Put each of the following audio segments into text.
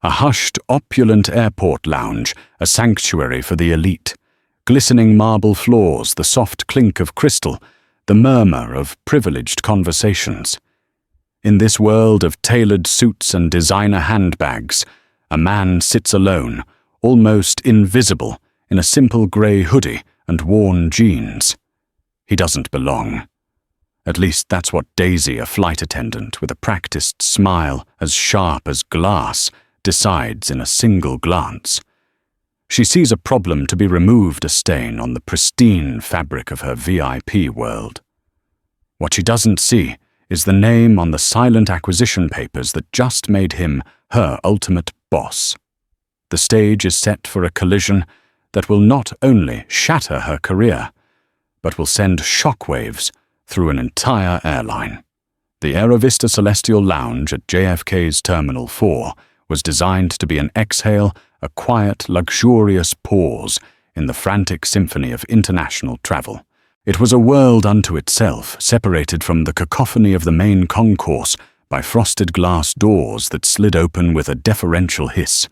A hushed, opulent airport lounge, a sanctuary for the elite. Glistening marble floors, the soft clink of crystal, the murmur of privileged conversations. In this world of tailored suits and designer handbags, a man sits alone, almost invisible, in a simple grey hoodie and worn jeans. He doesn't belong. At least that's what Daisy, a flight attendant with a practiced smile as sharp as glass, decides in a single glance. She sees a problem to be removed a stain on the pristine fabric of her VIP world. What she doesn't see is the name on the silent acquisition papers that just made him her ultimate boss. The stage is set for a collision that will not only shatter her career, but will send shockwaves through an entire airline. The Aerovista Celestial Lounge at JFK's Terminal 4 was designed to be an exhale, a quiet, luxurious pause in the frantic symphony of international travel. It was a world unto itself, separated from the cacophony of the main concourse by frosted glass doors that slid open with a deferential hiss.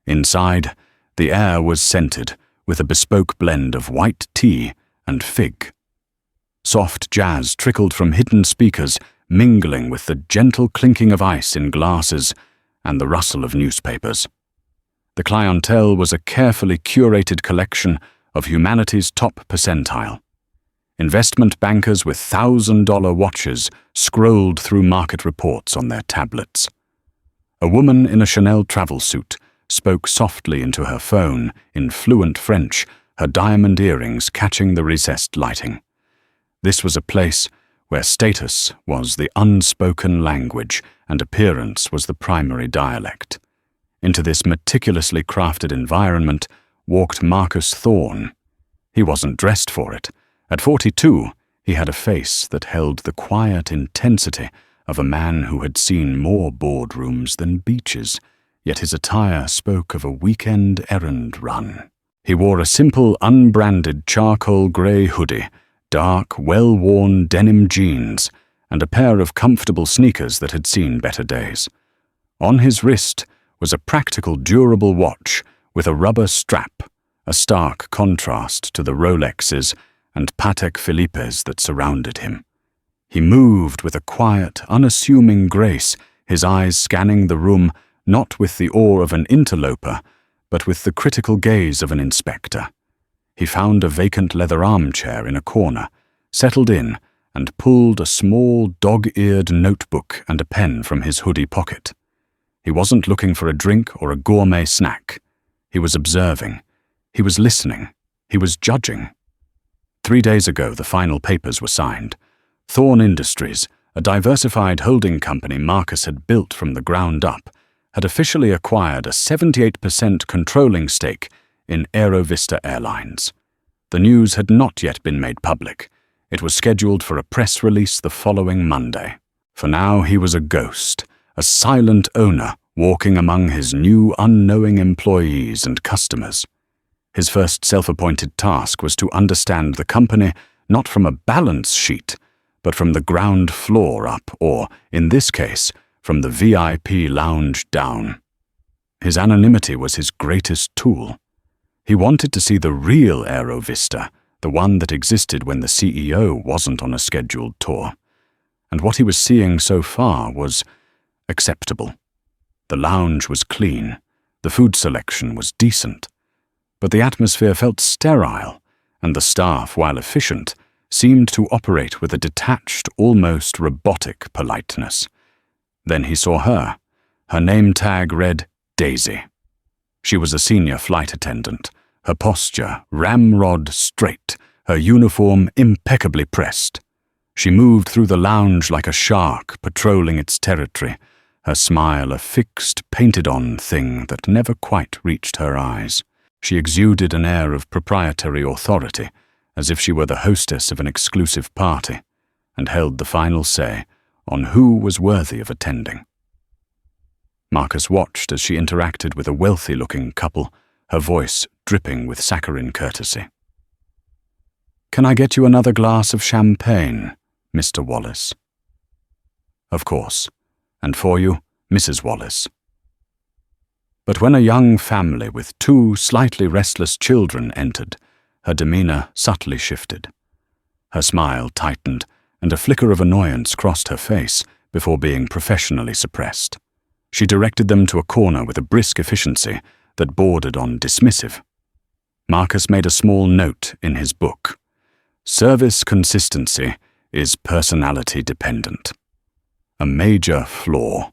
Inside, the air was scented with a bespoke blend of white tea and fig. Soft jazz trickled from hidden speakers, mingling with the gentle clinking of ice in glasses and the rustle of newspapers. The clientele was a carefully curated collection of humanity's top percentile. Investment bankers with $1,000 watches scrolled through market reports on their tablets. A woman in a Chanel travel suit spoke softly into her phone in fluent French, her diamond earrings catching the recessed lighting. This was a place where status was the unspoken language and appearance was the primary dialect. Into this meticulously crafted environment walked Marcus Thorne. He wasn't dressed for it. At 42, he had a face that held the quiet intensity of a man who had seen more boardrooms than beaches, yet his attire spoke of a weekend errand run. He wore a simple, unbranded charcoal grey hoodie, dark, well-worn denim jeans, and a pair of comfortable sneakers that had seen better days. On his wrist was a practical, durable watch with a rubber strap, a stark contrast to the Rolexes and Patek Philippe's that surrounded him. He moved with a quiet, unassuming grace, his eyes scanning the room not with the awe of an interloper, but with the critical gaze of an inspector. He found a vacant leather armchair in a corner, settled in, and pulled a small, dog-eared notebook and a pen from his hoodie pocket. He wasn't looking for a drink or a gourmet snack. He was observing. He was listening. He was judging. 3 days ago, the final papers were signed. Thorne Industries, a diversified holding company Marcus had built from the ground up, had officially acquired a 78% controlling stake in Aerovista Airlines. The news had not yet been made public. It was scheduled for a press release the following Monday. For now, he was a ghost, a silent owner walking among his new unknowing employees and customers. His first self-appointed task was to understand the company not from a balance sheet, but from the ground floor up, or, in this case, from the VIP lounge down. His anonymity was his greatest tool. He wanted to see the real Aerovista, the one that existed when the CEO wasn't on a scheduled tour. And what he was seeing so far was acceptable. The lounge was clean, the food selection was decent, but the atmosphere felt sterile, and the staff, while efficient, seemed to operate with a detached, almost robotic politeness. Then he saw her. Her name tag read Daisy. She was a senior flight attendant, her posture ramrod straight, her uniform impeccably pressed. She moved through the lounge like a shark patrolling its territory, her smile a fixed, painted-on thing that never quite reached her eyes. She exuded an air of proprietary authority, as if she were the hostess of an exclusive party, and held the final say on who was worthy of attending. Marcus watched as she interacted with a wealthy-looking couple, her voice dripping with saccharine courtesy. "Can I get you another glass of champagne, Mr. Wallace?" "Of course. And for you, Mrs. Wallace." But when a young family with 2 slightly restless children entered, her demeanor subtly shifted. Her smile tightened, and a flicker of annoyance crossed her face before being professionally suppressed. She directed them to a corner with a brisk efficiency that bordered on dismissive. Marcus made a small note in his book. Service consistency is personality dependent. A major flaw.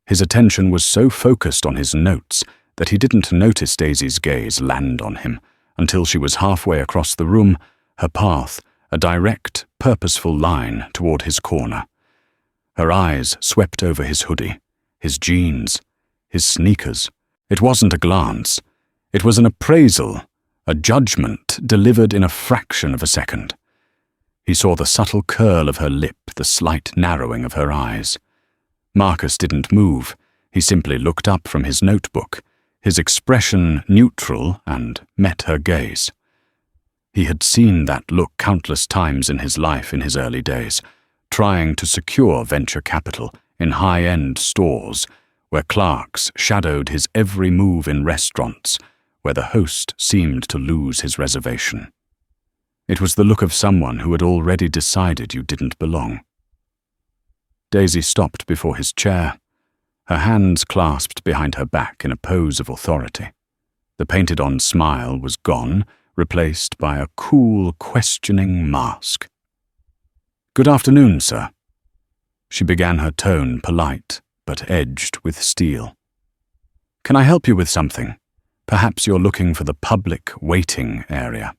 His attention was so focused on his notes that he didn't notice Daisy's gaze land on him until she was halfway across the room, her path a direct, purposeful line toward his corner. Her eyes swept over his hoodie, his jeans, his sneakers. It wasn't a glance. It was an appraisal, a judgment delivered in a fraction of a second. He saw the subtle curl of her lip, the slight narrowing of her eyes. Marcus didn't move. He simply looked up from his notebook, his expression neutral, and met her gaze. He had seen that look countless times in his life in his early days, trying to secure venture capital in high-end stores, where clerks shadowed his every move in restaurants, where the host seemed to lose his reservation. It was the look of someone who had already decided you didn't belong. Daisy stopped before his chair, her hands clasped behind her back in a pose of authority. The painted-on smile was gone, replaced by a cool, questioning mask. "Good afternoon, sir." She began her tone polite, but edged with steel. "Can I help you with something? Perhaps you're looking for the public waiting area."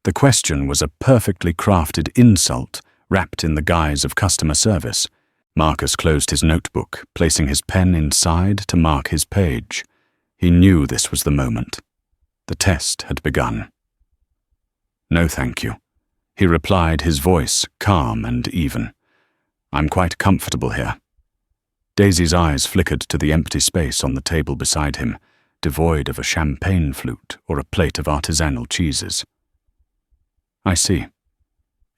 The question was a perfectly crafted insult wrapped in the guise of customer service. Marcus closed his notebook, placing his pen inside to mark his page. He knew this was the moment. The test had begun. "No, thank you," he replied, his voice calm and even. "I'm quite comfortable here." Daisy's eyes flickered to the empty space on the table beside him, devoid of a champagne flute or a plate of artisanal cheeses. "I see.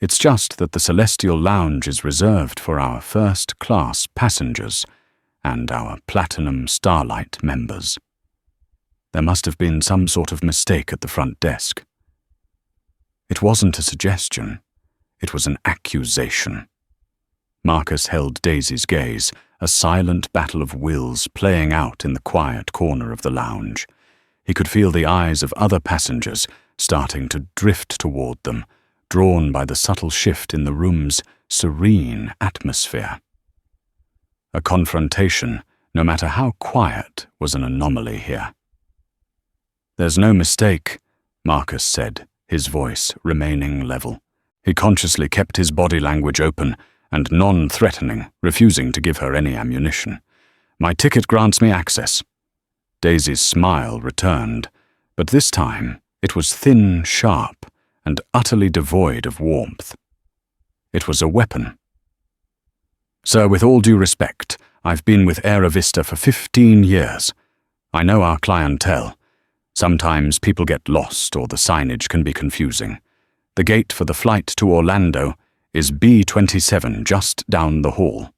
It's just that the Celestial Lounge is reserved for our first-class passengers and our Platinum Starlight members. There must have been some sort of mistake at the front desk." It wasn't a suggestion. It was an accusation. Marcus held Daisy's gaze, a silent battle of wills playing out in the quiet corner of the lounge. He could feel the eyes of other passengers starting to drift toward them, drawn by the subtle shift in the room's serene atmosphere. A confrontation, no matter how quiet, was an anomaly here. "There's no mistake," Marcus said, his voice remaining level. He consciously kept his body language open and non-threatening, refusing to give her any ammunition. "My ticket grants me access." Daisy's smile returned, but this time it was thin, sharp, and utterly devoid of warmth. It was a weapon. "Sir, with all due respect, I've been with Aerovista for 15 years. I know our clientele. Sometimes people get lost or the signage can be confusing. The gate for the flight to Orlando is B27, just down the hall."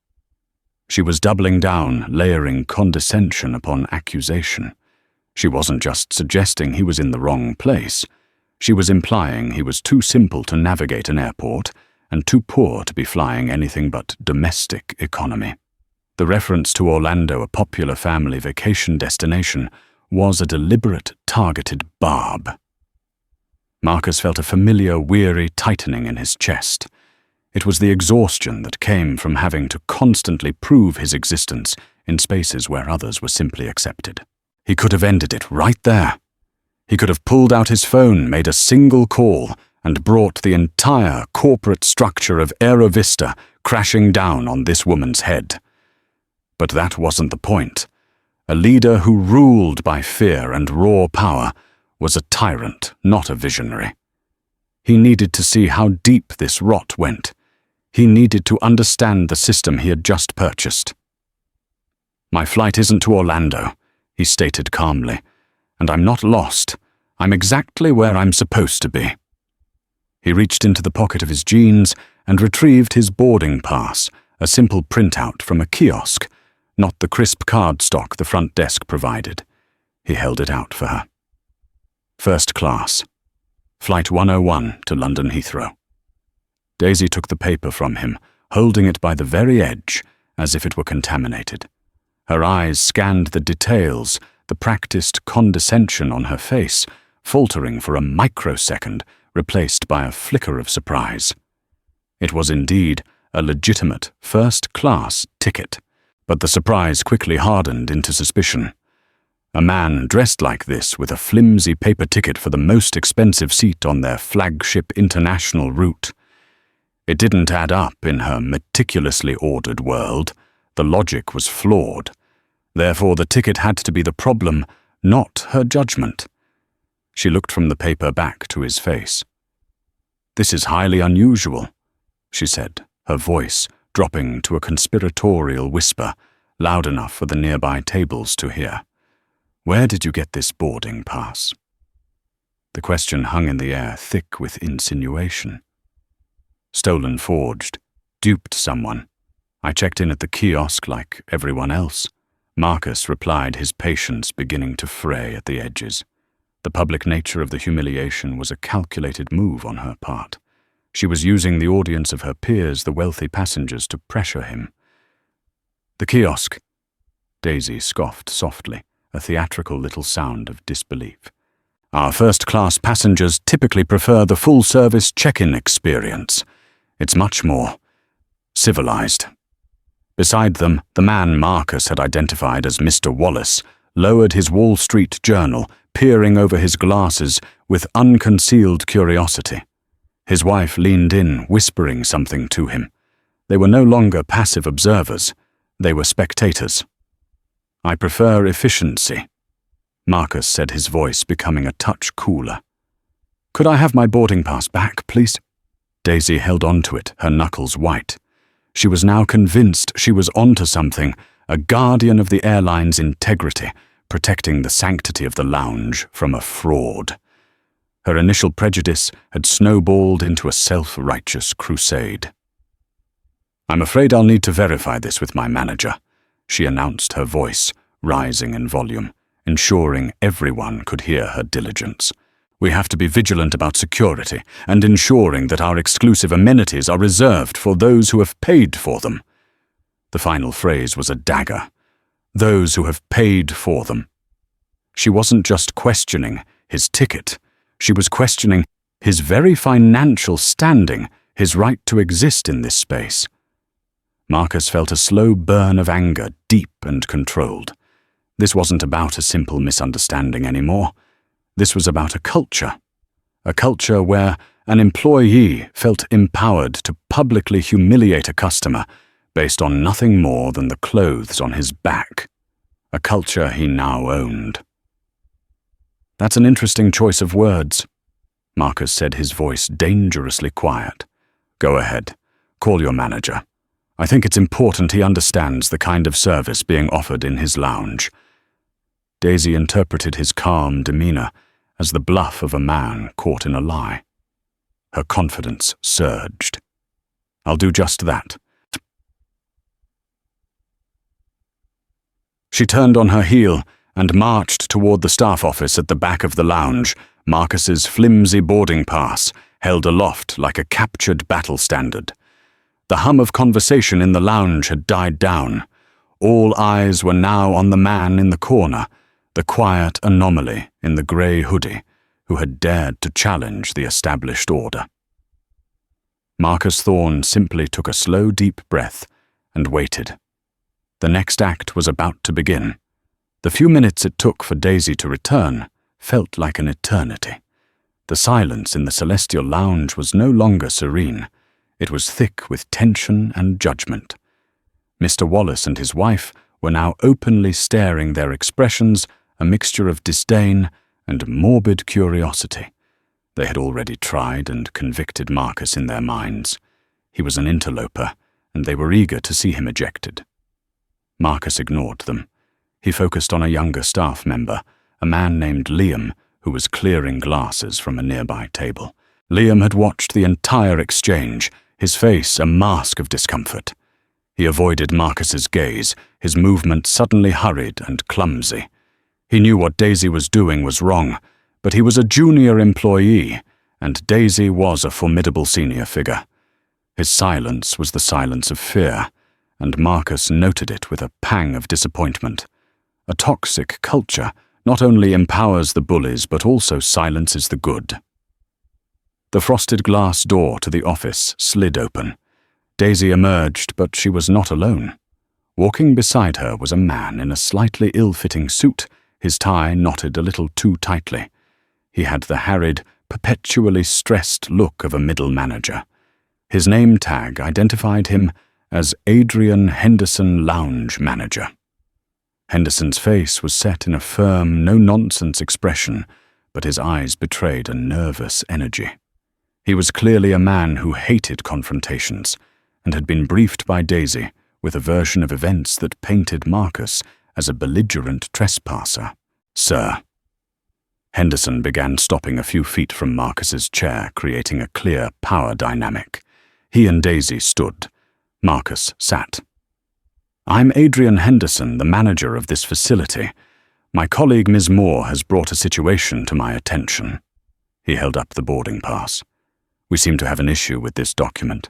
She was doubling down, layering condescension upon accusation. She wasn't just suggesting he was in the wrong place. She was implying he was too simple to navigate an airport and too poor to be flying anything but domestic economy. The reference to Orlando, a popular family vacation destination, was a deliberate, targeted barb. Marcus felt a familiar, weary tightening in his chest. It was the exhaustion that came from having to constantly prove his existence in spaces where others were simply accepted. He could have ended it right there. He could have pulled out his phone, made a single call, and brought the entire corporate structure of Aerovista crashing down on this woman's head. But that wasn't the point. A leader who ruled by fear and raw power was a tyrant, not a visionary. He needed to see how deep this rot went. He needed to understand the system he had just purchased. "My flight isn't to Orlando," he stated calmly, "and I'm not lost. I'm exactly where I'm supposed to be." He reached into the pocket of his jeans and retrieved his boarding pass, a simple printout from a kiosk, not the crisp cardstock the front desk provided. He held it out for her. First class. Flight 101 to London Heathrow. Daisy took the paper from him, holding it by the very edge, as if it were contaminated. Her eyes scanned the details, the practiced condescension on her face, faltering for a microsecond, replaced by a flicker of surprise. It was indeed a legitimate first-class ticket, but the surprise quickly hardened into suspicion. A man dressed like this, with a flimsy paper ticket for the most expensive seat on their flagship international route. It didn't add up in her meticulously ordered world. The logic was flawed. Therefore, the ticket had to be the problem, not her judgment. She looked from the paper back to his face. "This is highly unusual," she said, her voice dropping to a conspiratorial whisper, loud enough for the nearby tables to hear. "Where did you get this boarding pass?" The question hung in the air, thick with insinuation. "Stolen forged. Duped someone. I checked in at the kiosk like everyone else," Marcus replied, his patience beginning to fray at the edges. The public nature of the humiliation was a calculated move on her part. She was using the audience of her peers, the wealthy passengers, to pressure him. "The kiosk," Daisy scoffed softly, a theatrical little sound of disbelief. "Our first-class passengers typically prefer the full-service check-in experience. It's much more civilized." Beside them, the man Marcus had identified as Mr. Wallace lowered his Wall Street Journal, peering over his glasses with unconcealed curiosity. His wife leaned in, whispering something to him. They were no longer passive observers. They were spectators. "I prefer efficiency," Marcus said, his voice becoming a touch cooler. "Could I have my boarding pass back, please?" Daisy held on to it, her knuckles white. She was now convinced she was onto something, a guardian of the airline's integrity, protecting the sanctity of the lounge from a fraud. Her initial prejudice had snowballed into a self-righteous crusade. "I'm afraid I'll need to verify this with my manager," she announced, her voice rising in volume, ensuring everyone could hear her diligence. "We have to be vigilant about security and ensuring that our exclusive amenities are reserved for those who have paid for them." The final phrase was a dagger. Those who have paid for them. She wasn't just questioning his ticket. She was questioning his very financial standing, his right to exist in this space. Marcus felt a slow burn of anger, deep and controlled. This wasn't about a simple misunderstanding anymore. This was about a culture where an employee felt empowered to publicly humiliate a customer based on nothing more than the clothes on his back, a culture he now owned. "That's an interesting choice of words," Marcus said, his voice dangerously quiet. "Go ahead, call your manager. I think it's important he understands the kind of service being offered in his lounge." Daisy interpreted his calm demeanor as the bluff of a man caught in a lie. Her confidence surged. "I'll do just that." She turned on her heel and marched toward the staff office at the back of the lounge, Marcus's flimsy boarding pass held aloft like a captured battle standard. The hum of conversation in the lounge had died down. All eyes were now on the man in the corner, the quiet anomaly in the grey hoodie, who had dared to challenge the established order. Marcus Thorne simply took a slow, deep breath and waited. The next act was about to begin. The few minutes it took for Daisy to return felt like an eternity. The silence in the celestial lounge was no longer serene. It was thick with tension and judgment. Mr. Wallace and his wife were now openly staring, their expressions a mixture of disdain and morbid curiosity. They had already tried and convicted Marcus in their minds. He was an interloper, and they were eager to see him ejected. Marcus ignored them. He focused on a younger staff member, a man named Liam, who was clearing glasses from a nearby table. Liam had watched the entire exchange, his face a mask of discomfort. He avoided Marcus's gaze, his movement suddenly hurried and clumsy. He knew what Daisy was doing was wrong, but he was a junior employee, and Daisy was a formidable senior figure. His silence was the silence of fear, and Marcus noted it with a pang of disappointment. A toxic culture not only empowers the bullies but also silences the good. The frosted glass door to the office slid open. Daisy emerged, but she was not alone. Walking beside her was a man in a slightly ill-fitting suit, his tie knotted a little too tightly. He had the harried, perpetually stressed look of a middle manager. His name tag identified him as Adrian Henderson Lounge Manager. Henderson's face was set in a firm, no-nonsense expression, but his eyes betrayed a nervous energy. He was clearly a man who hated confrontations, and had been briefed by Daisy with a version of events that painted Marcus as a belligerent trespasser. "Sir." Henderson began stopping a few feet from Marcus's chair, creating a clear power dynamic. He and Daisy stood. Marcus sat. "I'm Adrian Henderson, the manager of this facility. My colleague Ms. Moore has brought a situation to my attention." He held up the boarding pass. "We seem to have an issue with this document.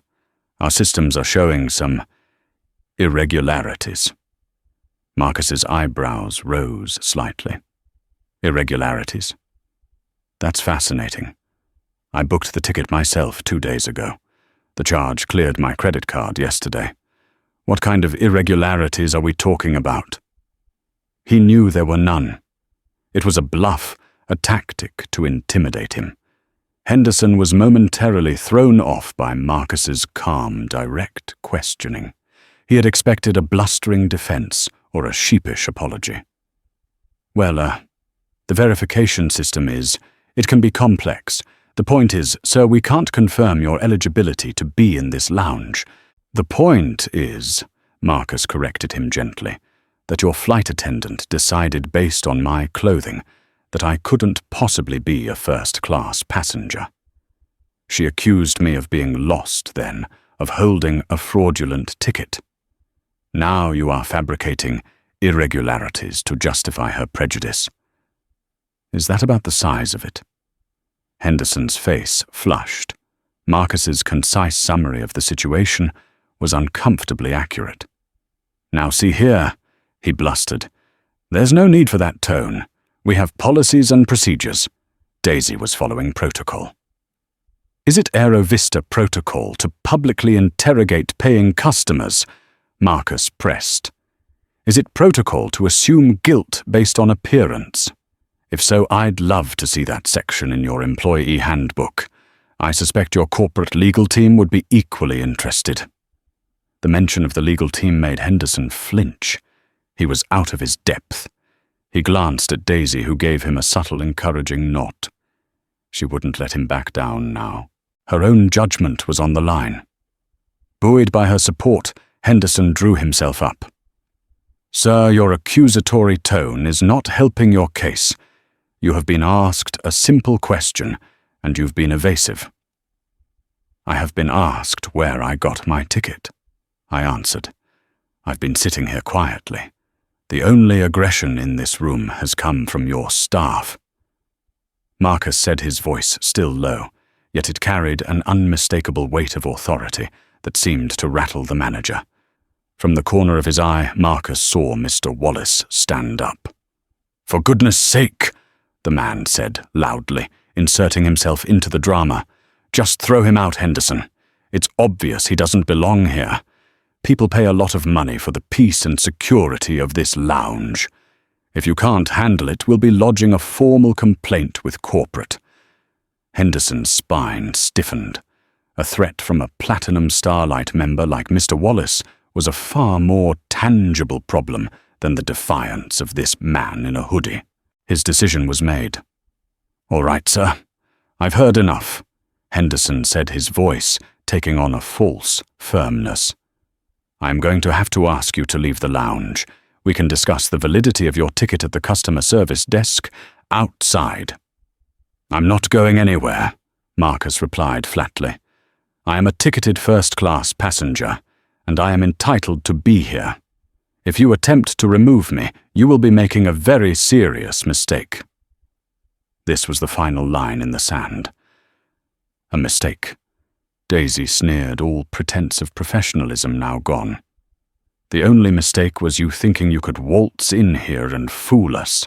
Our systems are showing some irregularities." Marcus's eyebrows rose slightly. "Irregularities? That's fascinating. I booked the ticket myself 2 days ago. The charge cleared my credit card yesterday. What kind of irregularities are we talking about?" He knew there were none. It was a bluff, a tactic to intimidate him. Henderson was momentarily thrown off by Marcus's calm, direct questioning. He had expected a blustering defense or a sheepish apology. "Well, the verification system it can be complex. The point is, sir, we can't confirm your eligibility to be in this lounge. The point is," Marcus corrected him gently, "that your flight attendant decided based on my clothing that I couldn't possibly be a first-class passenger. She accused me of being lost then, of holding a fraudulent ticket. Now you are fabricating irregularities to justify her prejudice. Is that about the size of it?" Henderson's face flushed. Marcus's concise summary of the situation was uncomfortably accurate. "Now see here," he blustered. "There's no need for that tone. We have policies and procedures." Daisy was following protocol. "Is it Aero Vista protocol to publicly interrogate paying customers?" Marcus pressed. "Is it protocol to assume guilt based on appearance? If so, I'd love to see that section in your employee handbook. I suspect your corporate legal team would be equally interested." The mention of the legal team made Henderson flinch. He was out of his depth. He glanced at Daisy, who gave him a subtle, encouraging nod. She wouldn't let him back down now. Her own judgment was on the line. Buoyed by her support, Henderson drew himself up. "Sir, your accusatory tone is not helping your case. You have been asked a simple question, and you've been evasive." "I have been asked where I got my ticket," I answered. "I've been sitting here quietly. The only aggression in this room has come from your staff." Marcus said, his voice still low, yet it carried an unmistakable weight of authority that seemed to rattle the manager. From the corner of his eye, Marcus saw Mr. Wallace stand up. "For goodness sake," the man said loudly, inserting himself into the drama. "Just throw him out, Henderson. It's obvious he doesn't belong here. People pay a lot of money for the peace and security of this lounge. If you can't handle it, we'll be lodging a formal complaint with corporate." Henderson's spine stiffened. A threat from a Platinum Starlight member like Mr. Wallace was a far more tangible problem than the defiance of this man in a hoodie. His decision was made. "All right, sir. I've heard enough," Henderson said, his voice taking on a false firmness. "I'm going to have to ask you to leave the lounge. We can discuss the validity of your ticket at the customer service desk outside." "I'm not going anywhere," Marcus replied flatly. "I am a ticketed first-class passenger, and I am entitled to be here. If you attempt to remove me, you will be making a very serious mistake." This was the final line in the sand. A mistake. Daisy sneered, all pretense of professionalism now gone. "The only mistake was you thinking you could waltz in here and fool us."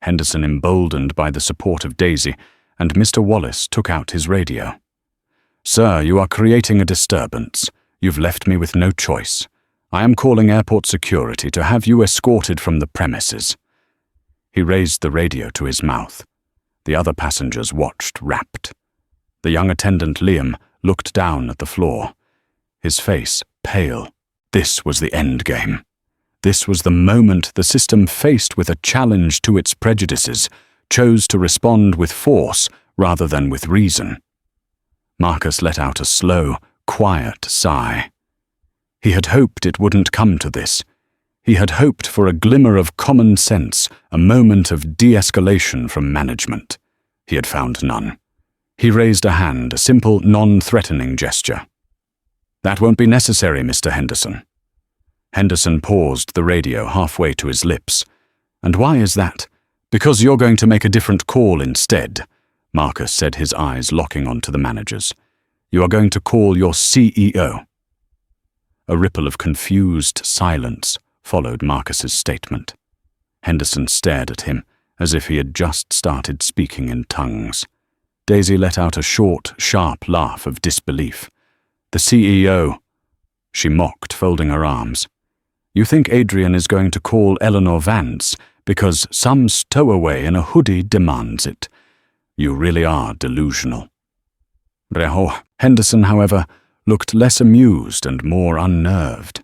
Henderson emboldened by the support of Daisy, and Mr. Wallace took out his radio. "Sir, you are creating a disturbance. You've left me with no choice. I am calling airport security to have you escorted from the premises." He raised the radio to his mouth. The other passengers watched, rapt. The young attendant Liam looked down at the floor, his face pale. This was the end game. This was the moment the system, faced with a challenge to its prejudices, chose to respond with force rather than with reason. Marcus let out a slow, quiet sigh. He had hoped it wouldn't come to this. He had hoped for a glimmer of common sense, a moment of de-escalation from management. He had found none. He raised a hand, a simple, non-threatening gesture. "That won't be necessary, Mr. Henderson." Henderson paused the radio halfway to his lips. "And why is that?" "Because you're going to make a different call instead," Marcus said, his eyes locking onto the managers. "You are going to call your CEO." A ripple of confused silence followed Marcus's statement. Henderson stared at him as if he had just started speaking in tongues. Daisy let out a short, sharp laugh of disbelief. "The CEO," she mocked, folding her arms. "You think Adrian is going to call Eleanor Vance because some stowaway in a hoodie demands it. You really are delusional." Henderson, however, looked less amused and more unnerved.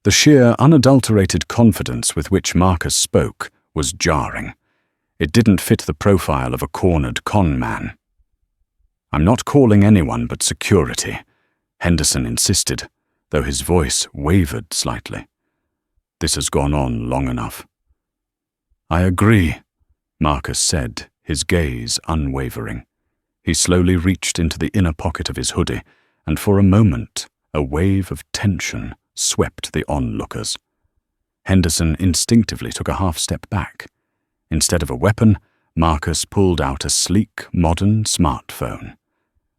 The sheer, unadulterated confidence with which Marcus spoke was jarring. It didn't fit the profile of a cornered con man. "I'm not calling anyone but security," Henderson insisted, though his voice wavered slightly. "This has gone on long enough." "I agree," Marcus said, his gaze unwavering. He slowly reached into the inner pocket of his hoodie, and for a moment a wave of tension swept the onlookers. Henderson instinctively took a half-step back. Instead of a weapon, Marcus pulled out a sleek, modern smartphone.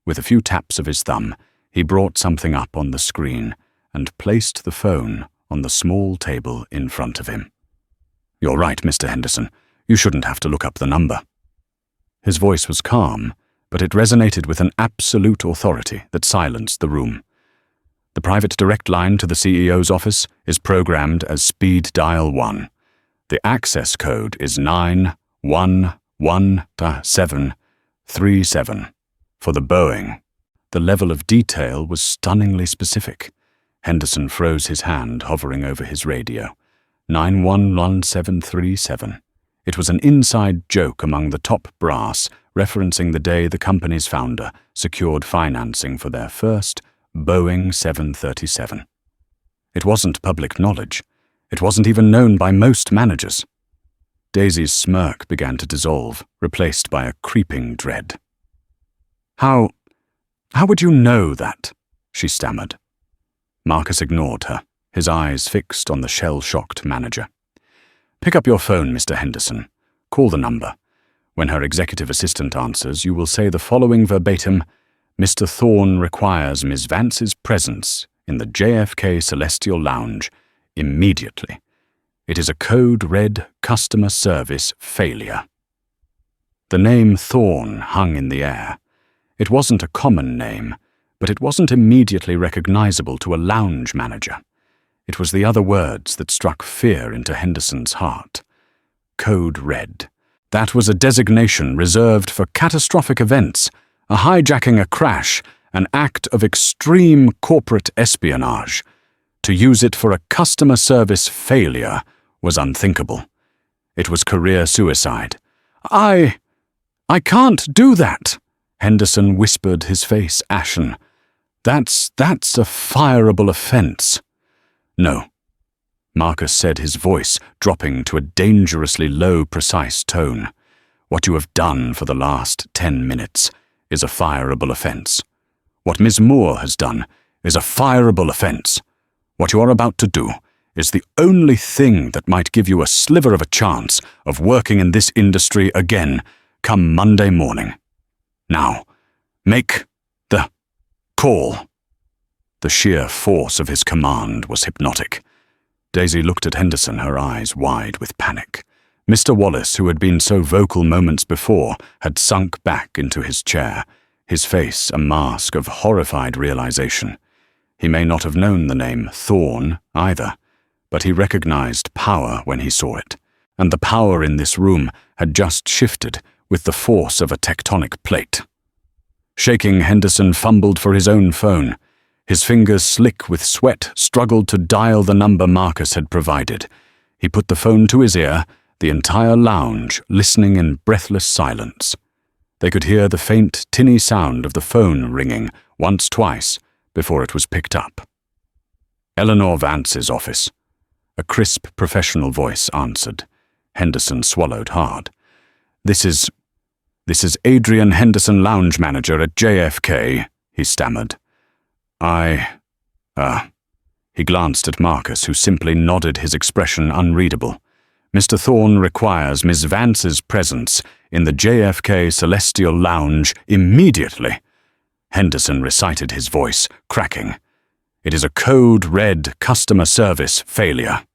With a few taps of his thumb, he brought something up on the screen and placed the phone on the small table in front of him. "You're right, Mr. Henderson. You shouldn't have to look up the number." His voice was calm, but it resonated with an absolute authority that silenced the room. "The private direct line to the CEO's office is programmed as speed dial 1. The access code is 911-737 for the Boeing." The level of detail was stunningly specific. Henderson froze his hand, hovering over his radio. 911-737. It was an inside joke among the top brass, referencing the day the company's founder secured financing for their first Boeing 737. It wasn't public knowledge. It wasn't even known by most managers. Daisy's smirk began to dissolve, replaced by a creeping dread. How would you know that?" she stammered. Marcus ignored her, his eyes fixed on the shell-shocked manager. "Pick up your phone, Mr. Henderson. Call the number. When her executive assistant answers, you will say the following verbatim: Mr. Thorne requires Ms. Vance's presence in the JFK Celestial Lounge immediately. It is a code red customer service failure." The name Thorne hung in the air. It wasn't a common name, but it wasn't immediately recognizable to a lounge manager. It was the other words that struck fear into Henderson's heart. Code red. That was a designation reserved for catastrophic events, a hijacking, a crash, an act of extreme corporate espionage. To use it for a customer service failure was unthinkable. It was career suicide. I can't do that," Henderson whispered, his face ashen. That's a fireable offense." "No," Marcus said, his voice dropping to a dangerously low, precise tone. "What you have done for the last 10 minutes is a fireable offense. What Ms. Moore has done is a fireable offense. What you are about to do is the only thing that might give you a sliver of a chance of working in this industry again come Monday morning. Now, make the call." The sheer force of his command was hypnotic. Daisy looked at Henderson, her eyes wide with panic. Mr. Wallace, who had been so vocal moments before, had sunk back into his chair, his face a mask of horrified realization. He may not have known the name Thorn either, but he recognized power when he saw it, and the power in this room had just shifted with the force of a tectonic plate. Shaking, Henderson fumbled for his own phone. His fingers, slick with sweat, struggled to dial the number Marcus had provided. He put the phone to his ear, the entire lounge listening in breathless silence. They could hear the faint, tinny sound of the phone ringing once, twice, before it was picked up. "Eleanor Vance's office." A crisp, professional voice answered. Henderson swallowed hard. This is Adrian Henderson, lounge manager at JFK," he stammered. He glanced at Marcus, who simply nodded, his expression unreadable. "Mr. Thorne requires Miss Vance's presence in the JFK Celestial Lounge immediately." Henderson recited, his voice cracking. "It is a code red customer service failure."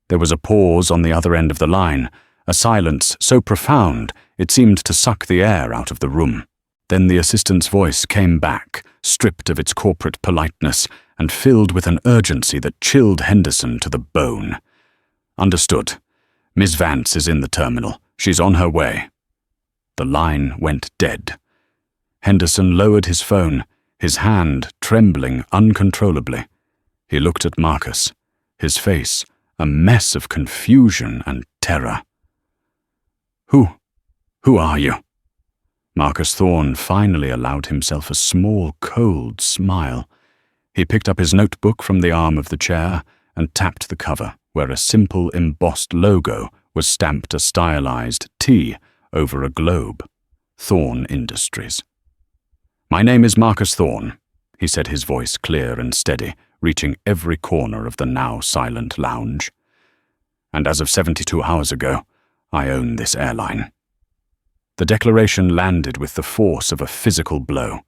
There was a pause on the other end of the line, a silence so profound it seemed to suck the air out of the room. Then the assistant's voice came back, stripped of its corporate politeness and filled with an urgency that chilled Henderson to the bone. "Understood. Miss Vance is in the terminal. She's on her way." The line went dead. Henderson lowered his phone, his hand trembling uncontrollably. He looked at Marcus, his face a mess of confusion and terror. Who are you?" Marcus Thorne finally allowed himself a small, cold smile. He picked up his notebook from the arm of the chair and tapped the cover, where a simple embossed logo was stamped, a stylized T over a globe. Thorne Industries. "My name is Marcus Thorne," he said, his voice clear and steady, reaching every corner of the now silent lounge. "And as of 72 hours ago, I own this airline." The declaration landed with the force of a physical blow.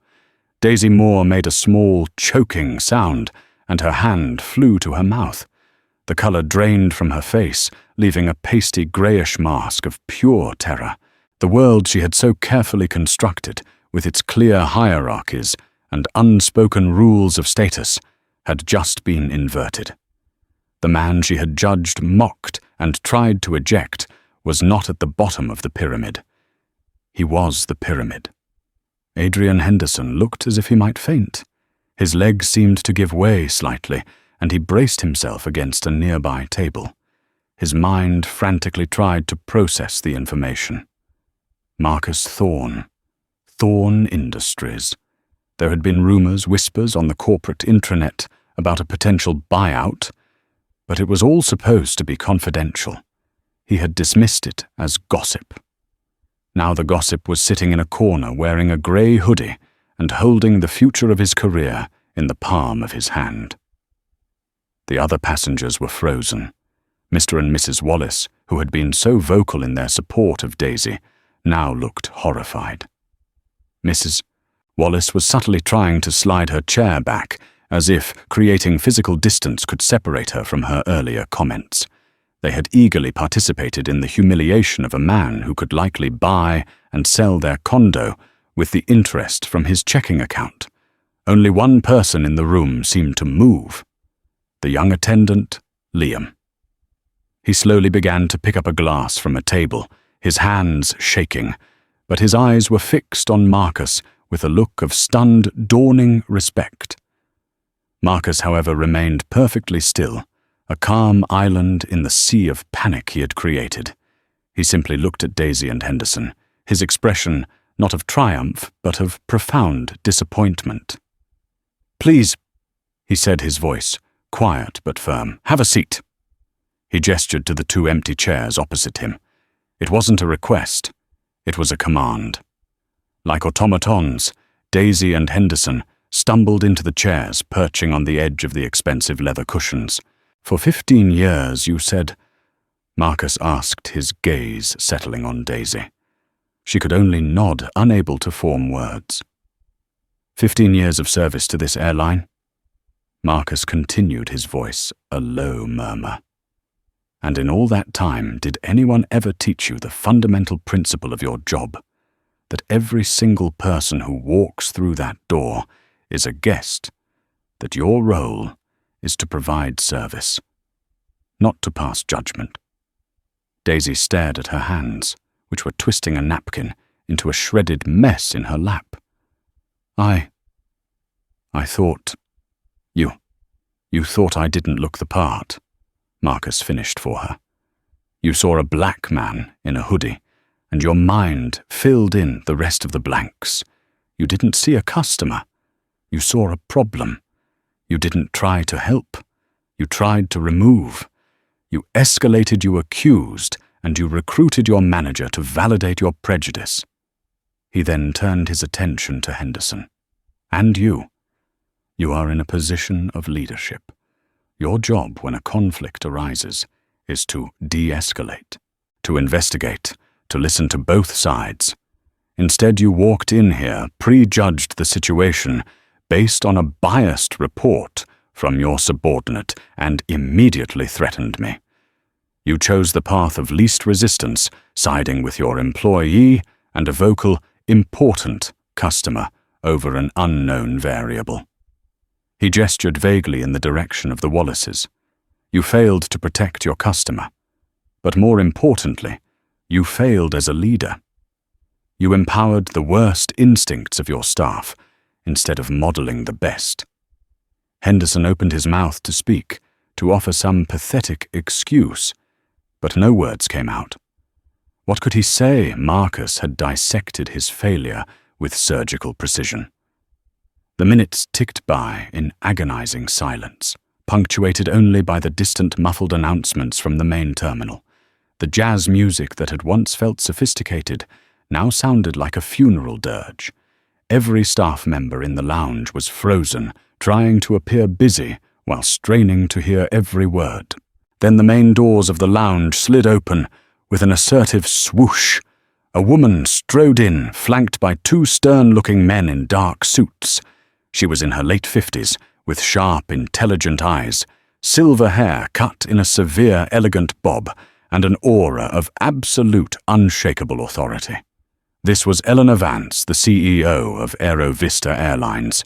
Daisy Moore made a small, choking sound, and her hand flew to her mouth. The color drained from her face, leaving a pasty grayish mask of pure terror. The world she had so carefully constructed, with its clear hierarchies and unspoken rules of status, had just been inverted. The man she had judged, mocked, and tried to eject was not at the bottom of the pyramid. He was the pyramid. Adrian Henderson looked as if he might faint. His legs seemed to give way slightly, and he braced himself against a nearby table. His mind frantically tried to process the information. Marcus Thorne. Thorne Industries. There had been rumors, whispers on the corporate intranet about a potential buyout, but it was all supposed to be confidential. He had dismissed it as gossip. Now the gossip was sitting in a corner wearing a grey hoodie and holding the future of his career in the palm of his hand. The other passengers were frozen. Mr. and Mrs. Wallace, who had been so vocal in their support of Daisy, now looked horrified. Mrs. Wallace was subtly trying to slide her chair back, as if creating physical distance could separate her from her earlier comments. They had eagerly participated in the humiliation of a man who could likely buy and sell their condo with the interest from his checking account. Only one person in the room seemed to move. The young attendant, Liam. He slowly began to pick up a glass from a table, his hands shaking, but his eyes were fixed on Marcus with a look of stunned, dawning respect. Marcus, however, remained perfectly still, a calm island in the sea of panic he had created. He simply looked at Daisy and Henderson, his expression not of triumph, but of profound disappointment. "Please," he said, his voice quiet but firm, "have a seat." He gestured to the two empty chairs opposite him. It wasn't a request, it was a command. Like automatons, Daisy and Henderson stumbled into the chairs perching on the edge of the expensive leather cushions. "For 15 years, you said?" Marcus asked, his gaze settling on Daisy. She could only nod, unable to form words. 15 years of service to this airline? Marcus continued, his voice a low murmur. "And in all that time, did anyone ever teach you the fundamental principle of your job? That every single person who walks through that door is a guest, that your role is to provide service, not to pass judgment?" Daisy stared at her hands, which were twisting a napkin into a shredded mess in her lap. I thought... You thought I didn't look the part," Marcus finished for her. "You saw a black man in a hoodie, and your mind filled in the rest of the blanks. You didn't see a customer. You saw a problem. You didn't try to help. You tried to remove. You escalated, you accused, and you recruited your manager to validate your prejudice." He then turned his attention to Henderson. "And you. You are in a position of leadership. Your job when a conflict arises is to de-escalate, to investigate, to listen to both sides. Instead, you walked in here, prejudged the situation based on a biased report from your subordinate, and immediately threatened me. You chose the path of least resistance, siding with your employee and a vocal, important customer over an unknown variable." He gestured vaguely in the direction of the Wallaces. "You failed to protect your customer. But more importantly, you failed as a leader. You empowered the worst instincts of your staff instead of modeling the best." Henderson opened his mouth to speak, to offer some pathetic excuse, but no words came out. What could he say? Marcus had dissected his failure with surgical precision. The minutes ticked by in agonizing silence, punctuated only by the distant muffled announcements from the main terminal. The jazz music that had once felt sophisticated now sounded like a funeral dirge. Every staff member in the lounge was frozen, trying to appear busy while straining to hear every word. Then the main doors of the lounge slid open with an assertive swoosh. A woman strode in, flanked by 2 stern-looking men in dark suits. She was in her late 50s, with sharp, intelligent eyes, silver hair cut in a severe, elegant bob, and an aura of absolute, unshakable authority. This was Eleanor Vance, the CEO of Aero Vista Airlines.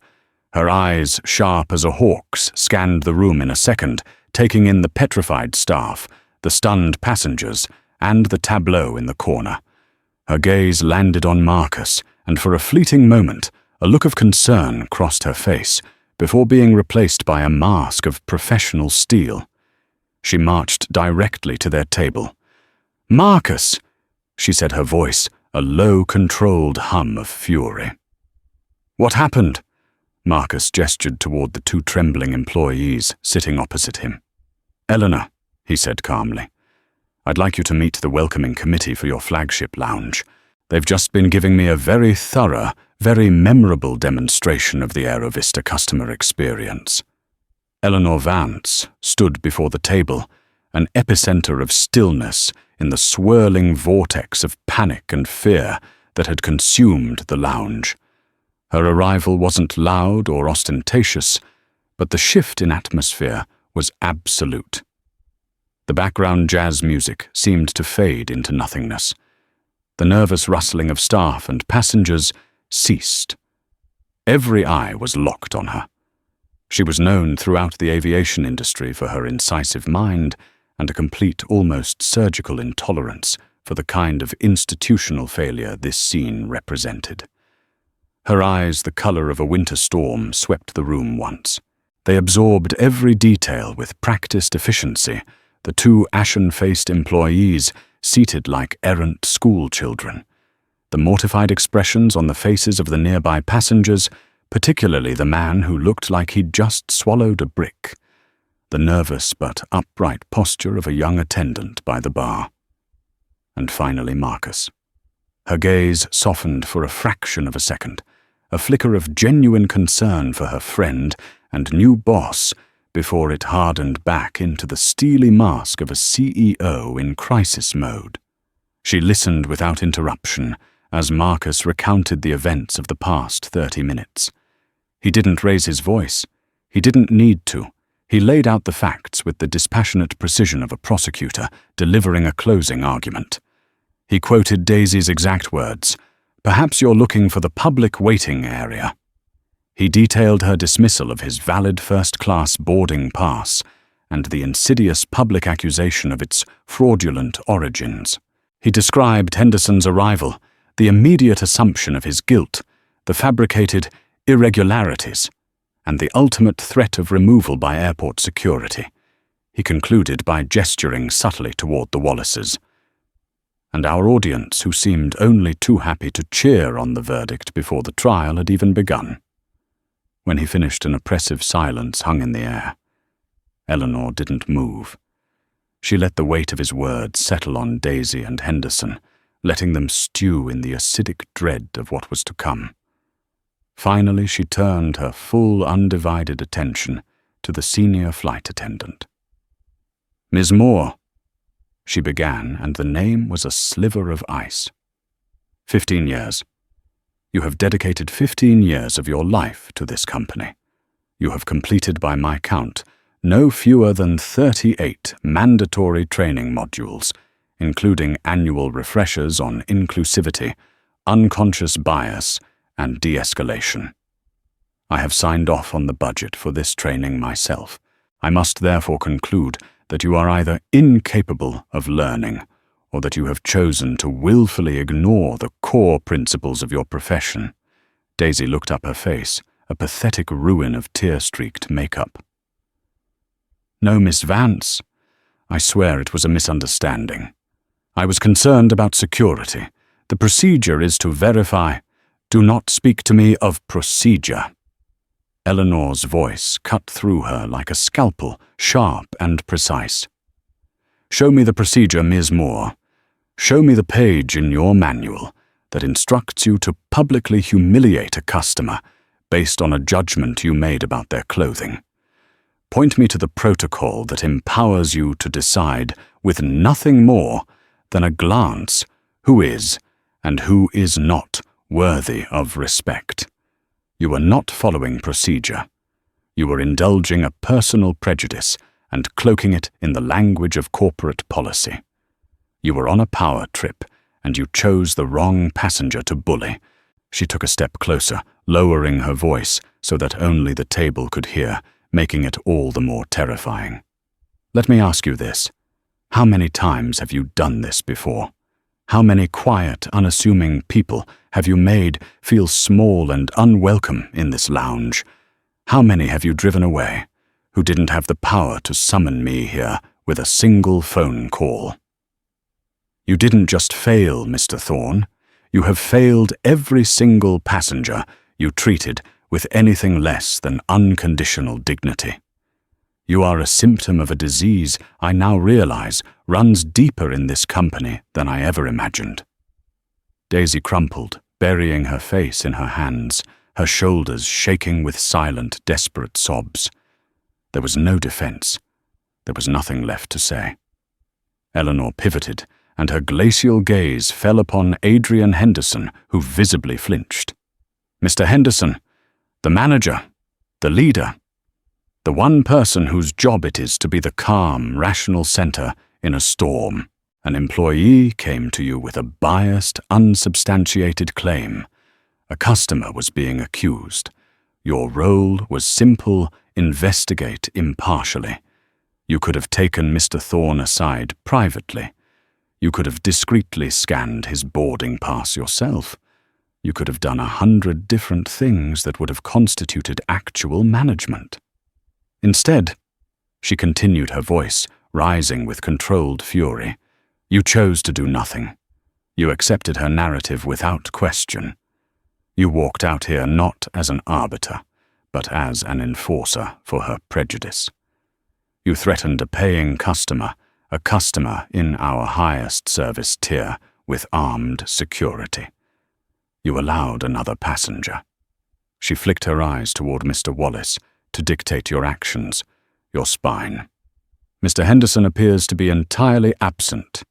Her eyes, sharp as a hawk's, scanned the room in a second, taking in the petrified staff, the stunned passengers, and the tableau in the corner. Her gaze landed on Marcus, and for a fleeting moment, a look of concern crossed her face, before being replaced by a mask of professional steel. She marched directly to their table. "Marcus!" she said, her voice a low, controlled hum of fury. "What happened?" Marcus gestured toward the 2 trembling employees sitting opposite him. "Eleanor," he said calmly, "I'd like you to meet the welcoming committee for your flagship lounge. They've just been giving me a very thorough, very memorable demonstration of the Aero Vista customer experience." Eleanor Vance stood before the table, an epicenter of stillness in the swirling vortex of panic and fear that had consumed the lounge. Her arrival wasn't loud or ostentatious, but the shift in atmosphere was absolute. The background jazz music seemed to fade into nothingness. The nervous rustling of staff and passengers ceased. Every eye was locked on her. She was known throughout the aviation industry for her incisive mind and a complete, almost surgical intolerance for the kind of institutional failure this scene represented. Her eyes, the color of a winter storm, swept the room once. They absorbed every detail with practiced efficiency, the 2 ashen-faced employees seated like errant school children. The mortified expressions on the faces of the nearby passengers, particularly the man who looked like he'd just swallowed a brick. The nervous but upright posture of a young attendant by the bar. And finally Marcus. Her gaze softened for a fraction of a second, a flicker of genuine concern for her friend and new boss before it hardened back into the steely mask of a CEO in crisis mode. She listened without interruption as Marcus recounted the events of the past 30 minutes. He didn't raise his voice. He didn't need to. He laid out the facts with the dispassionate precision of a prosecutor delivering a closing argument. He quoted Daisy's exact words, "Perhaps you're looking for the public waiting area." He detailed her dismissal of his valid first-class boarding pass and the insidious public accusation of its fraudulent origins. He described Henderson's arrival, the immediate assumption of his guilt, the fabricated irregularities, and the ultimate threat of removal by airport security. He concluded by gesturing subtly toward the Wallaces. And our audience, who seemed only too happy to cheer on the verdict before the trial had even begun. When he finished, an oppressive silence hung in the air. Eleanor didn't move. She let the weight of his words settle on Daisy and Henderson, letting them stew in the acidic dread of what was to come. Finally, she turned her full, undivided attention to the senior flight attendant. "Ms. Moore," she began, and the name was a sliver of ice. 15 years. You have dedicated 15 years of your life to this company. You have completed, by my count, no fewer than 38 mandatory training modules, including annual refreshers on inclusivity, unconscious bias, and de-escalation. I have signed off on the budget for this training myself. I must therefore conclude that you are either incapable of learning or that you have chosen to willfully ignore the core principles of your profession. Daisy looked up her face, a pathetic ruin of tear-streaked makeup. "No, Miss Vance. I swear it was a misunderstanding. I was concerned about security. The procedure is to verify. Do not speak to me of procedure." Eleanor's voice cut through her like a scalpel, sharp and precise. "Show me the procedure, Ms. Moore. Show me the page in your manual that instructs you to publicly humiliate a customer based on a judgment you made about their clothing. Point me to the protocol that empowers you to decide with nothing more than a glance who is and who is not worthy of respect. You are not following procedure. You are indulging a personal prejudice and cloaking it in the language of corporate policy. You were on a power trip, and you chose the wrong passenger to bully." She took a step closer, lowering her voice so that only the table could hear, making it all the more terrifying. "Let me ask you this. How many times have you done this before? How many quiet, unassuming people have you made feel small and unwelcome in this lounge? How many have you driven away, who didn't have the power to summon me here with a single phone call? You didn't just fail, Mr. Thorne. You have failed every single passenger you treated with anything less than unconditional dignity. You are a symptom of a disease I now realize runs deeper in this company than I ever imagined." Daisy crumpled, burying her face in her hands, her shoulders shaking with silent, desperate sobs. There was no defense. There was nothing left to say. Eleanor pivoted, and her glacial gaze fell upon Adrian Henderson, who visibly flinched. "Mr. Henderson, the manager, the leader, the one person whose job it is to be the calm, rational center in a storm. An employee came to you with a biased, unsubstantiated claim. A customer was being accused. Your role was simple: investigate impartially. You could have taken Mr. Thorne aside privately. You could have discreetly scanned his boarding pass yourself. You could have done 100 different things that would have constituted actual management. Instead," she continued, her voice rising with controlled fury, "you chose to do nothing. You accepted her narrative without question. You walked out here not as an arbiter, but as an enforcer for her prejudice. You threatened a paying customer, a customer in our highest service tier, with armed security. You allowed another passenger. She flicked her eyes toward Mr. Wallace to dictate your actions, your spine. Mr. Henderson appears to be entirely absent.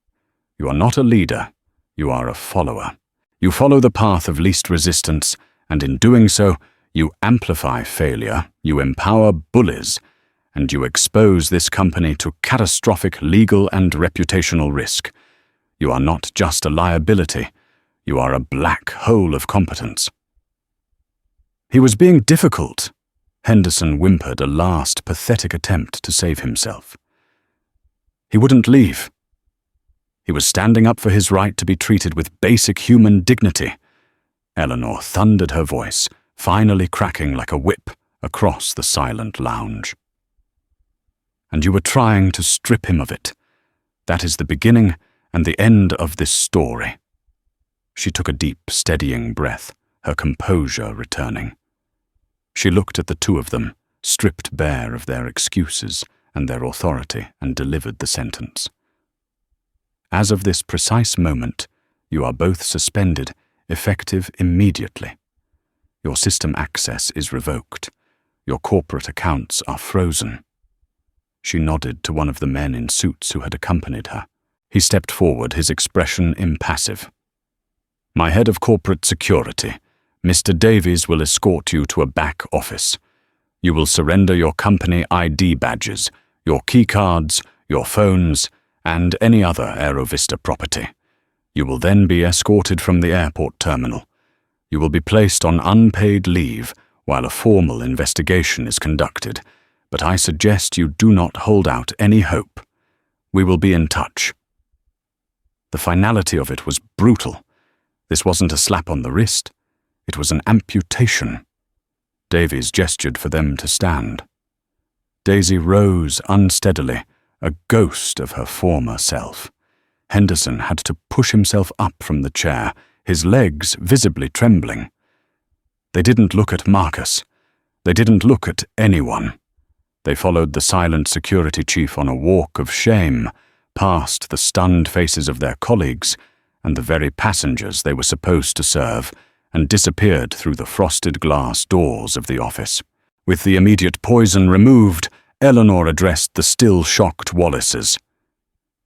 You are not a leader, you are a follower. You follow the path of least resistance, and in doing so, you amplify failure, you empower bullies, and you expose this company to catastrophic legal and reputational risk. You are not just a liability, you are a black hole of competence. He was being difficult. Henderson whimpered a last pathetic attempt to save himself. He wouldn't leave. He was standing up for his right to be treated with basic human dignity. Eleanor thundered her voice, finally cracking like a whip across the silent lounge. And you were trying to strip him of it. That is the beginning and the end of this story. She took a deep, steadying breath, her composure returning. She looked at the two of them, stripped bare of their excuses and their authority, and delivered the sentence. As of this precise moment, you are both suspended, effective immediately. Your system access is revoked. Your corporate accounts are frozen. She nodded to one of the men in suits who had accompanied her. He stepped forward, his expression impassive. My head of corporate security, Mr. Davies, will escort you to a back office. You will surrender your company ID badges, your keycards, your phones, and any other Aerovista property. You will then be escorted from the airport terminal. You will be placed on unpaid leave while a formal investigation is conducted, but I suggest you do not hold out any hope. We will be in touch. The finality of it was brutal. This wasn't a slap on the wrist. It was an amputation. Davies gestured for them to stand. Daisy rose unsteadily, a ghost of her former self. Henderson had to push himself up from the chair, his legs visibly trembling. They didn't look at Marcus. They didn't look at anyone. They followed the silent security chief on a walk of shame, past the stunned faces of their colleagues and the very passengers they were supposed to serve, and disappeared through the frosted glass doors of the office. With the immediate poison removed, Eleanor addressed the still shocked Wallaces.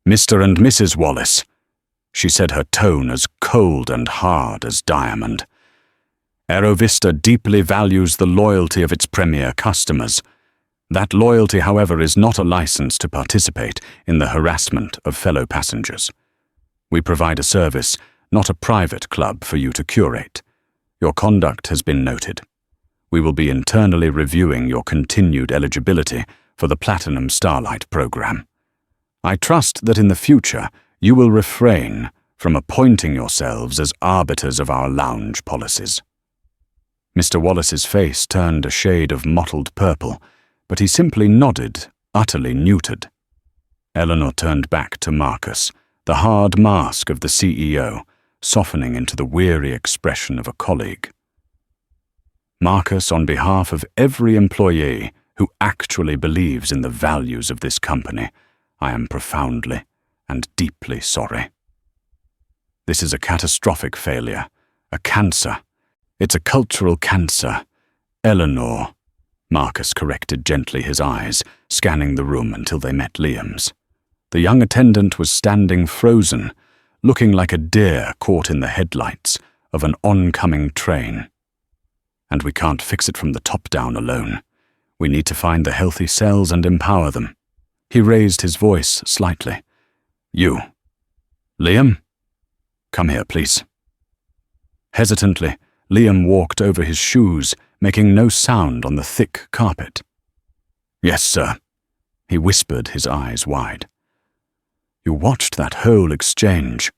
Mr. and Mrs. Wallace, she said, her tone as cold and hard as diamond. Aerovista deeply values the loyalty of its premier customers. That loyalty, however, is not a license to participate in the harassment of fellow passengers. We provide a service, not a private club for you to curate. Your conduct has been noted. We will be internally reviewing your continued eligibility for the Platinum Starlight program. I trust that in the future you will refrain from appointing yourselves as arbiters of our lounge policies. Mr. Wallace's face turned a shade of mottled purple, but he simply nodded, utterly neutered. Eleanor turned back to Marcus, the hard mask of the CEO, softening into the weary expression of a colleague. Marcus, on behalf of every employee who actually believes in the values of this company, I am profoundly and deeply sorry. This is a catastrophic failure, a cancer. It's a cultural cancer. Eleanor, Marcus corrected gently, his eyes scanning the room until they met Liam's. The young attendant was standing frozen, looking like a deer caught in the headlights of an oncoming train. And we can't fix it from the top down alone. We need to find the healthy cells and empower them. He raised his voice slightly. You. Liam? Come here, please. Hesitantly, Liam walked over his shoes, making no sound on the thick carpet. Yes, sir, he whispered, his eyes wide. You watched that whole exchange,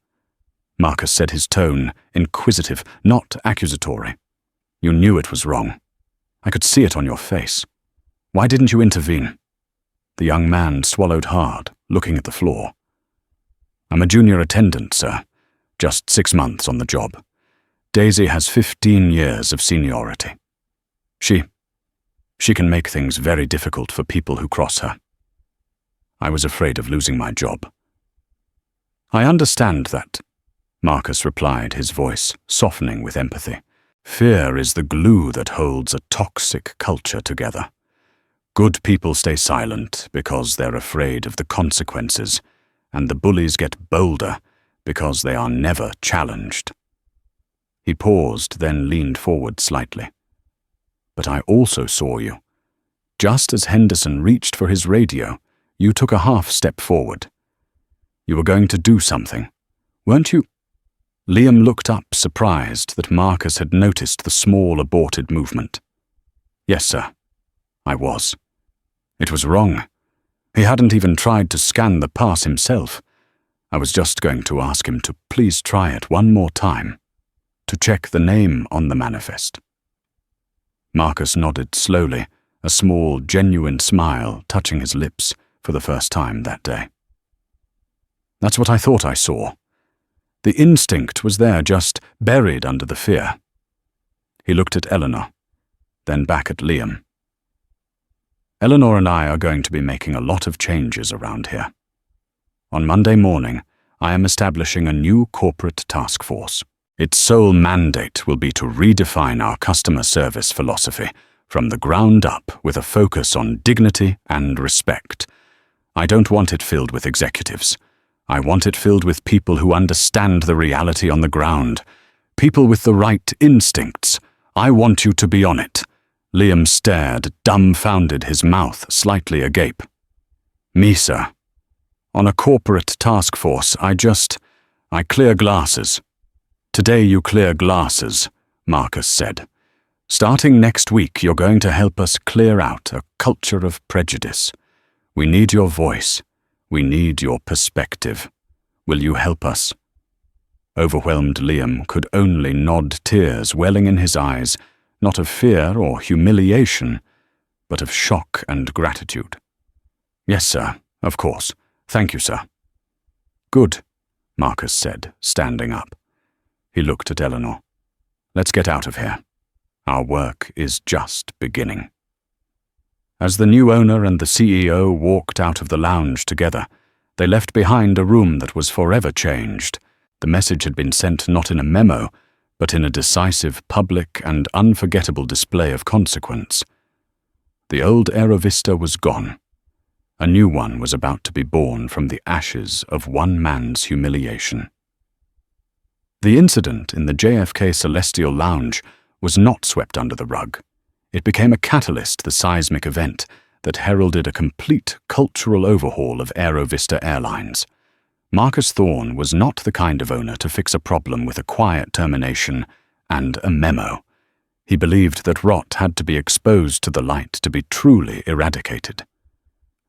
Marcus said, his tone inquisitive, not accusatory. You knew it was wrong. I could see it on your face. Why didn't you intervene? The young man swallowed hard, looking at the floor. I'm a junior attendant, sir. Just 6 months on the job. Daisy has 15 years of seniority. She can make things very difficult for people who cross her. I was afraid of losing my job. I understand that, Marcus replied, his voice softening with empathy. Fear is the glue that holds a toxic culture together. Good people stay silent because they're afraid of the consequences, and the bullies get bolder because they are never challenged. He paused, then leaned forward slightly. But I also saw you. Just as Henderson reached for his radio, you took a half step forward. You were going to do something, weren't you? Liam looked up, surprised that Marcus had noticed the small aborted movement. Yes, sir. I was. It was wrong. He hadn't even tried to scan the pass himself. I was just going to ask him to please try it one more time, to check the name on the manifest. Marcus nodded slowly, a small, genuine smile touching his lips for the first time that day. That's what I thought I saw. The instinct was there, just buried under the fear. He looked at Eleanor, then back at Liam. Eleanor and I are going to be making a lot of changes around here. On Monday morning, I am establishing a new corporate task force. Its sole mandate will be to redefine our customer service philosophy from the ground up with a focus on dignity and respect. I don't want it filled with executives. I want it filled with people who understand the reality on the ground, people with the right instincts. I want you to be on it. Liam stared, dumbfounded, his mouth slightly agape. Me, sir. On a corporate task force, I clear glasses. Today you clear glasses, Marcus said. Starting next week, you're going to help us clear out a culture of prejudice. We need your voice. We need your perspective. Will you help us? Overwhelmed Liam could only nod, tears welling in his eyes, not of fear or humiliation, but of shock and gratitude. Yes, sir, of course. Thank you, sir. Good, Marcus said, standing up. He looked at Eleanor. Let's get out of here. Our work is just beginning. As the new owner and the CEO walked out of the lounge together, they left behind a room that was forever changed. The message had been sent not in a memo, but in a decisive, public, and unforgettable display of consequence. The old Aerovista was gone. A new one was about to be born from the ashes of one man's humiliation. The incident in the JFK Celestial Lounge was not swept under the rug. It became a catalyst, the seismic event that heralded a complete cultural overhaul of Aerovista Airlines. Marcus Thorne was not the kind of owner to fix a problem with a quiet termination and a memo. He believed that rot had to be exposed to the light to be truly eradicated.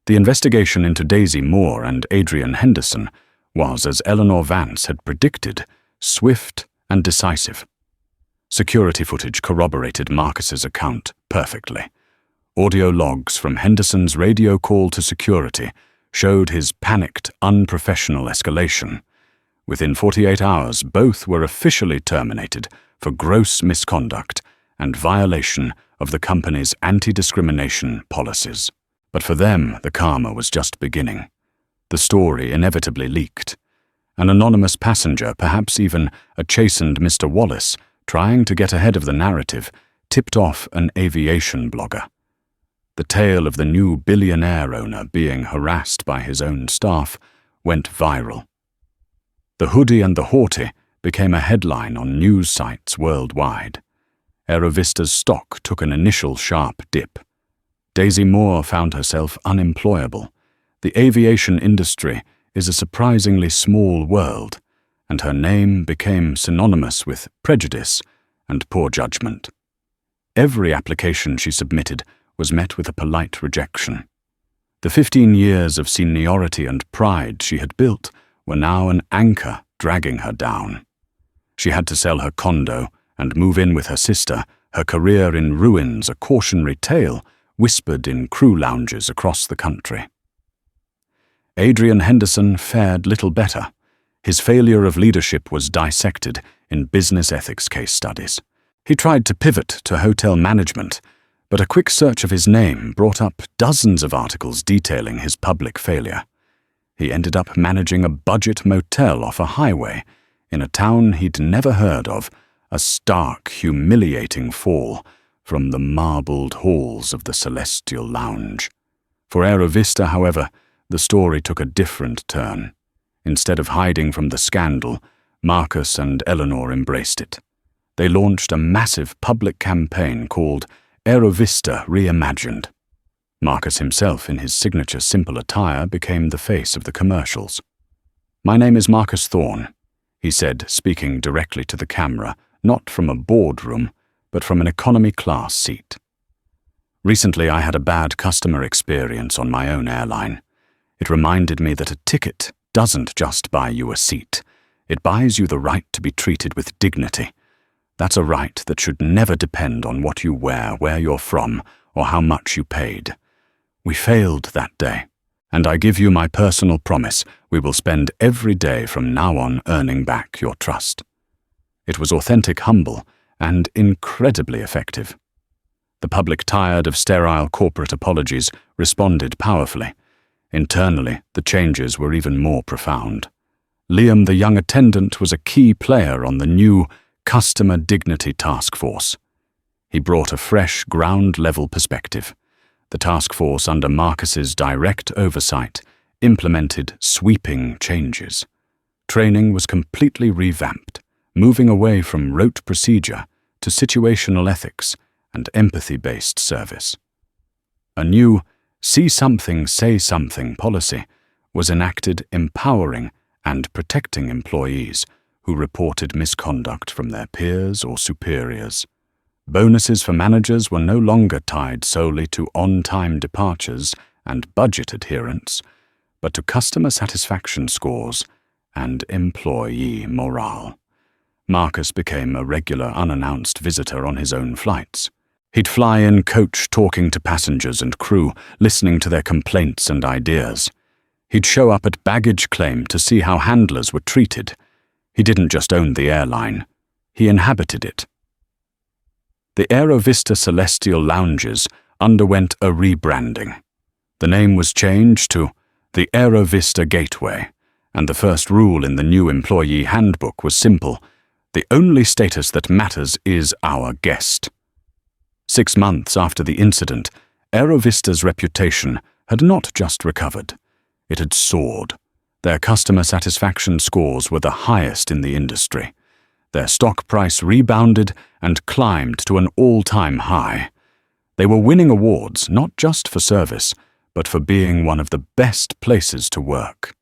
The investigation into Daisy Moore and Adrian Henderson was, as Eleanor Vance had predicted, swift and decisive. Security footage corroborated Marcus's account perfectly. Audio logs from Henderson's radio call to security showed his panicked, unprofessional escalation. Within 48 hours, both were officially terminated for gross misconduct and violation of the company's anti-discrimination policies. But for them, the karma was just beginning. The story inevitably leaked. An anonymous passenger, perhaps even a chastened Mr. Wallace, trying to get ahead of the narrative, tipped off an aviation blogger. The tale of the new billionaire owner being harassed by his own staff went viral. The Hoodie and the Haughty became a headline on news sites worldwide. Aerovista's stock took an initial sharp dip. Daisy Moore found herself unemployable. The aviation industry is a surprisingly small world, and her name became synonymous with prejudice and poor judgment. Every application she submitted was met with a polite rejection. The 15 years of seniority and pride she had built were now an anchor dragging her down. She had to sell her condo and move in with her sister, her career in ruins, a cautionary tale whispered in crew lounges across the country. Adrian Henderson fared little better. His failure of leadership was dissected in business ethics case studies. He tried to pivot to hotel management, but a quick search of his name brought up dozens of articles detailing his public failure. He ended up managing a budget motel off a highway in a town he'd never heard of, a stark, humiliating fall from the marbled halls of the Celestial Lounge. For Aerovista, however, the story took a different turn. Instead of hiding from the scandal, Marcus and Eleanor embraced it. They launched a massive public campaign called Aerovista Reimagined. Marcus himself, in his signature simple attire, became the face of the commercials. "My name is Marcus Thorne," he said, speaking directly to the camera, not from a boardroom, but from an economy-class seat. "Recently I had a bad customer experience on my own airline. It reminded me that a ticket doesn't just buy you a seat. It buys you the right to be treated with dignity. That's a right that should never depend on what you wear, where you're from, or how much you paid. We failed that day, and I give you my personal promise we will spend every day from now on earning back your trust." It was authentic, humble, and incredibly effective. The public, tired of sterile corporate apologies, responded powerfully. Internally, the changes were even more profound. Liam, the young attendant, was a key player on the new Customer Dignity Task Force. He brought a fresh, ground-level perspective. The task force, under Marcus's direct oversight, implemented sweeping changes. Training was completely revamped, moving away from rote procedure to situational ethics and empathy-based service. A new see something, say something policy was enacted, empowering and protecting employees who reported misconduct from their peers or superiors. Bonuses for managers were no longer tied solely to on-time departures and budget adherence, but to customer satisfaction scores and employee morale. Marcus became a regular unannounced visitor on his own flights. He'd fly in coach, talking to passengers and crew, listening to their complaints and ideas. He'd show up at baggage claim to see how handlers were treated. He didn't just own the airline, he inhabited it. The Aerovista Celestial Lounges underwent a rebranding. The name was changed to the Aerovista Gateway, and the first rule in the new employee handbook was simple: the only status that matters is our guest. 6 months after the incident, Aerovista's reputation had not just recovered, it had soared. Their customer satisfaction scores were the highest in the industry. Their stock price rebounded and climbed to an all-time high. They were winning awards not just for service, but for being one of the best places to work.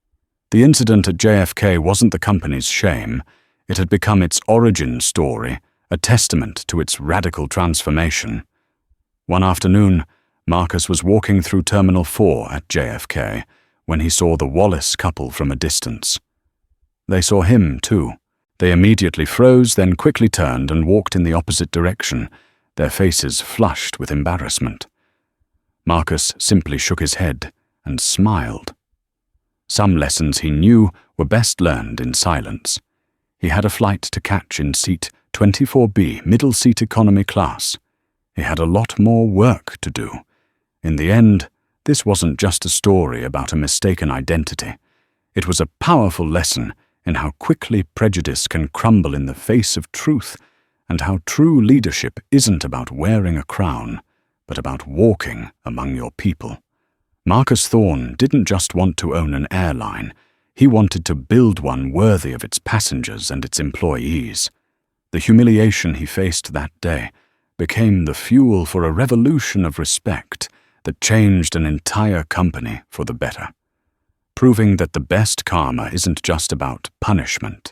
The incident at JFK wasn't the company's shame. It had become its origin story, a testament to its radical transformation. One afternoon, Marcus was walking through Terminal 4 at JFK when he saw the Wallace couple from a distance. They saw him, too. They immediately froze, then quickly turned and walked in the opposite direction, their faces flushed with embarrassment. Marcus simply shook his head and smiled. Some lessons he knew were best learned in silence. He had a flight to catch in seat 24B, middle seat economy class. He had a lot more work to do. In the end, this wasn't just a story about a mistaken identity. It was a powerful lesson in how quickly prejudice can crumble in the face of truth, and how true leadership isn't about wearing a crown, but about walking among your people. Marcus Thorne didn't just want to own an airline, he wanted to build one worthy of its passengers and its employees. The humiliation he faced that day became the fuel for a revolution of respect that changed an entire company for the better, proving that the best karma isn't just about punishment.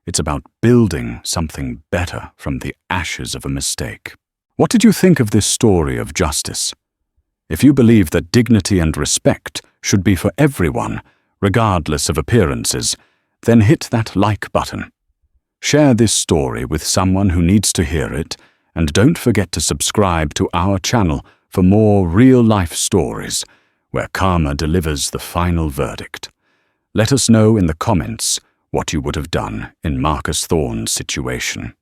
It's about building something better from the ashes of a mistake. What did you think of this story of justice? If you believe that dignity and respect should be for everyone, regardless of appearances, then hit that like button. Share this story with someone who needs to hear it, and don't forget to subscribe to our channel for more real-life stories where karma delivers the final verdict. Let us know in the comments what you would have done in Marcus Thorne's situation.